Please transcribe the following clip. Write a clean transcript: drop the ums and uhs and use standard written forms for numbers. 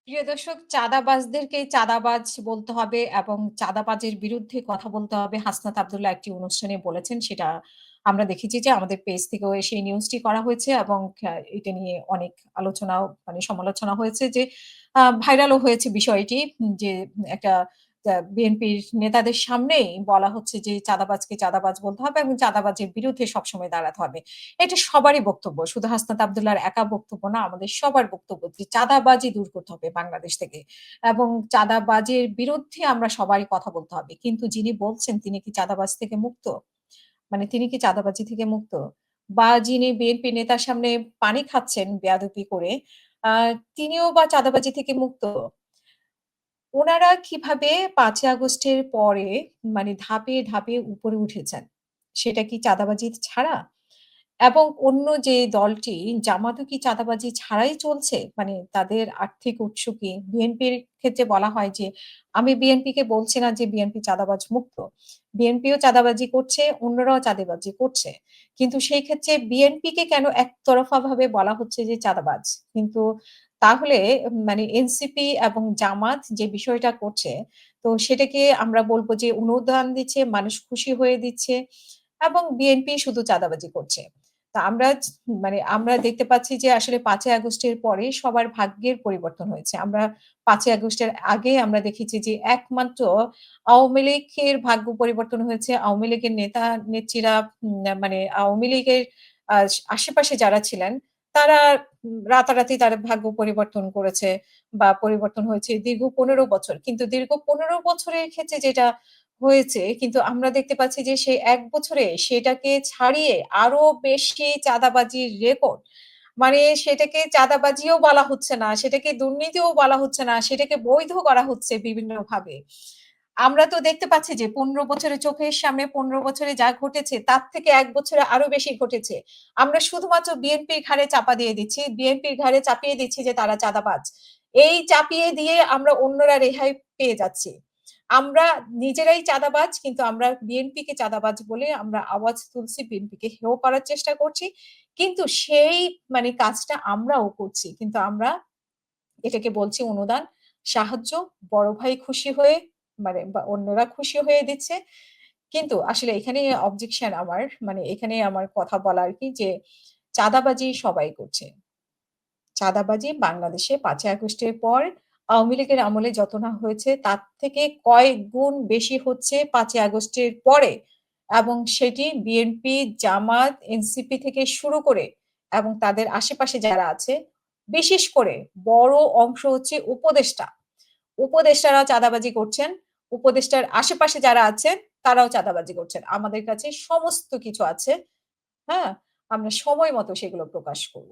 প্রিয় দর্শক, চাঁদাবাজদেরকেই চাঁদাবাজ বলতে হবে এবং চাঁদাবাজের বিরুদ্ধে কথা বলতে হবে। হাসনাত আব্দুল্লাহ একটি অনুষ্ঠানে বলেছেন। সেটা আমরা দেখেছি যে আমাদের পেজ থেকেও সেই নিউজটি করা হয়েছে এবং এটা নিয়ে অনেক আলোচনাও সমালোচনা হয়েছে যে ভাইরালও হয়েছে বিষয়টি। যে একটা বিএনপির নেতাদের সামনেই বলা হচ্ছে যে চাঁদাবাজকে চাঁদাবাজ বলতে হবে এবং চাঁদাবাজের বিরুদ্ধে সবসময় দাঁড়াতে হবে। এটা সবারই বক্তব্য। শুধু হাসনাত আব্দুল্লাহর একা বক্তব্য না, আমাদের সবার বক্তব্য যে চাঁদাবাজি দূর করতে হবে বাংলাদেশ থেকে। এবং চাঁদাবাজের বিরুদ্ধে আমরা সবারই কথা বলতে হবে। কিন্তু যিনি বলছেন তিনি কি চাঁদাবাজ থেকে মুক্ত? মানে তিনি কি চাঁদাবাজি থেকে মুক্ত? বা যিনি বিএনপি নেতার সামনে পানি খাচ্ছেন বেয়াদবি করে, আ তিনিও বা চাঁদাবাজি থেকে মুক্ত? উনারা কিভাবে ৫ই আগস্টের পরে ধাপে, ধাপে উপরে উঠেছেন। সেটা কি চাঁদাবাজি ছাড়া? এবং অন্য যে দলটি জামাতও কি চাঁদাবাজি ছাড়াই চলছে? মানে তাদের আর্থিক উৎস কি? বিএনপির ক্ষেত্রে বলা হয় যে, আমি বিএনপিকে বলছি না যে বিএনপি চাঁদাবাজ মুক্ত। বিএনপিও চাঁদাবাজি করছে, অন্যরাও চাঁদাবাজি করছে। কিন্তু সেই ক্ষেত্রে বিএনপিকে কেন একতরফাভাবে বলা হচ্ছে যে চাঁদাবাজ? কিন্তু তাহলে এনসিপি এবং জামাত যে বিষয়টা করছে, তো সেটাকে আমরা বলব যে অনুদান দিচ্ছে, মানুষ খুশি হয়ে দিচ্ছে এবং বিএনপি শুধু চাঁদাবাজি করছে। তো আমরা দেখতে পাচ্ছি যে আসলে ৫ই আগস্টের পরে সবার ভাগ্যের পরিবর্তন হয়েছে। আমরা ৫ই আগস্টের আগে আমরা দেখেছি যে একমাত্র আওয়ামী লীগের ভাগ্য পরিবর্তন হয়েছে। আওয়ামী লীগের নেতা-নেত্রীরা আওয়ামী লীগের আশেপাশে যারা ছিলেন তারা রাতারাতি তার ভাগ্য পরিবর্তন করেছে বা পরিবর্তন হয়েছে দীর্ঘ ১৫ বছর। কিন্তু দীর্ঘ ১৫ বছরের ক্ষেত্রে যেটা হয়েছে কিন্তু আমরা দেখতে পাচ্ছি যে সেই ১ বছরে সেটাকে ছাড়িয়ে আরো বেশি চাঁদাবাজির রেকর্ড। সেটাকে চাঁদাবাজিও বলা হচ্ছে না, সেটাকে দুর্নীতিও বলা হচ্ছে না, সেটাকে বৈধ করা হচ্ছে বিভিন্নভাবে। আমরা তো দেখতে পাচ্ছি যে ১৫ বছরে চোখের সামনে ১৫ বছরে যা ঘটেছে তার থেকে ১ বছরে আরো বেশি ঘটেছে। আমরা শুধুমাত্র বিএনপির ঘাড়ে চাপা দিয়ে দিচ্ছি। বিএনপির ঘাড়ে চাপিয়ে দিচ্ছি যে তারা চাঁদাবাজ। এই চাপিয়ে দিয়ে আমরা অন্যরা রেহাই পেয়ে যাচ্ছি। আমরা নিজেরাই চাঁদাবাজ কিন্তু আমরা বিএনপিকে চাঁদাবাজ বলে আমরা আওয়াজ তুলছি, বিএনপিকে হেয় করার চেষ্টা করছি। কিন্তু সেই কাজটা আমরাও করছি। কিন্তু আমরা এটাকে বলছি অনুদান, সাহায্য, বড় ভাই খুশি হয়ে বা অন্যরা খুশি হয়ে দিচ্ছে। কিন্তু আসলে এখানে অবজেকশন আমার এখানে আমার কথা বলা আরকি যে চাঁদাবাজি সবাই করছে। চাঁদাবাজি বাংলাদেশে ৫ই আগস্টের পর আওয়ামী লীগের আমলে যত না হয়েছে তার থেকে কয়েক গুণ বেশি হচ্ছে ৫ই আগস্টের পরে এবং সেটি বিএনপি, জামাত, এনসিপি থেকে শুরু করে এবং তাদের আশেপাশে যারা আছে, বিশেষ করে বড় অংশ হচ্ছে উপদেষ্টা। উপদেষ্টারা চাঁদাবাজি করছেন। উপদেষ্টার আশেপাশে যারা আছেন তারাও চাঁদাবাজি করছেন। আমাদের কাছে সমস্ত কিছু আছে। হ্যাঁ? আমরা সময় মতো সেগুলো প্রকাশ করব।